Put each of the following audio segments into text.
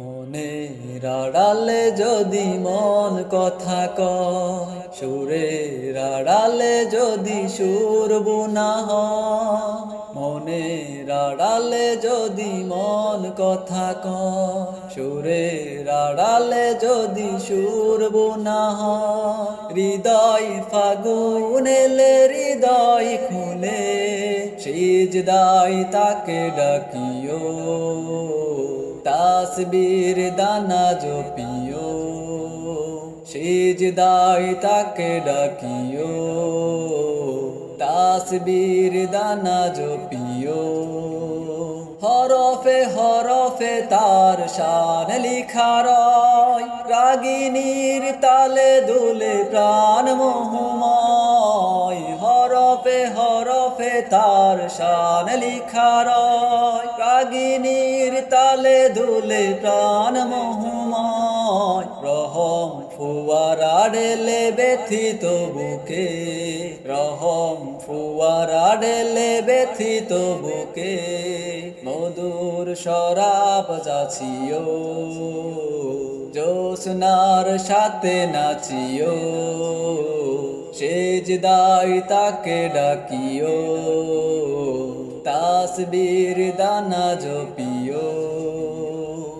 মনের আড়ালে যদি মন কথা কয়, সুরের আড়ালে যদি সুর বোনা হয়। মনের আড়ালে যদি মন কথা কয়, সুরের আড়ালে যদি সুর বোনা হয়। হৃদয় ফাগুন এলে হৃদয় খুলে, সিজদায় তাকে ডাকিও, তাসবীর দানা জপিও। সিজদায় তাকে ডাকিও, তাসবীর দানা জপিও। হরফে হরফে তার শান লিখা রয়, রাগিনীর তালে দুলে প্রাণ মোহময়। হরফে হরফে তার শান লিখা রয়, রাগিনীর তালে দুলে প্রাণ মোহময়। রহম ফুয়ারা ঢেলে ব্যথিত বুকে, রহম ফুয়ারা ঢেলে ব্যথিত বুকে। মধুর শরাব যাচিও, জোছনার সাথে নাচিও। সিজদায় তাকে ডাকিও, তাসবীর দানা জপিও।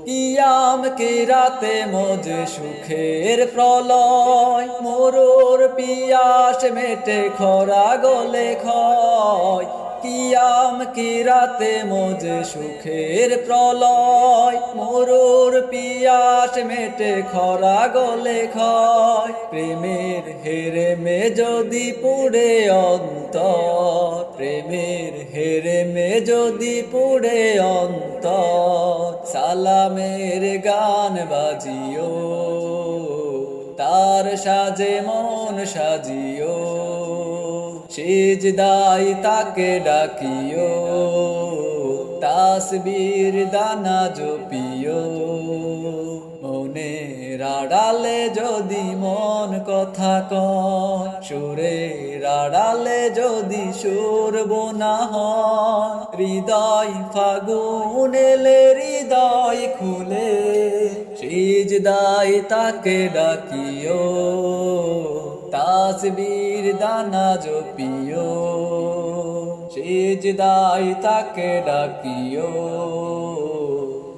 কিয়াম কি রাতে মজ সুখের প্রলয়, মরুর পিয়াস মেটে খরা গলে ক্ষয়। কিয়াম কি রাতে মজ সুখের প্রলয়, মরুর পিয়াস মেটে খরা গলে ক্ষয়। প্রেমের হেরেমে যদি পুড়ে অন্তর, প্রেমের হেরেমে যদি পুড়ে অন্তর। সালামের গান বাজিও, তার সাজে মন সাজিও। সিজদায় তাকে ডাকিও, তাসবীর দানা জপিও। মনের আড়ালে যদি মন কথা কয়, সুরের আড়ালে যদি সুর বোনা হয়। হৃদয় ফাগুন এলে হৃদয় খুলে, সিজদায় তাকে ডাকিও, তাসবীর দানা জপিও। সিজদায় তাকে ডাকিও,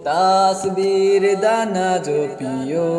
তাসবীর দানা জপিও।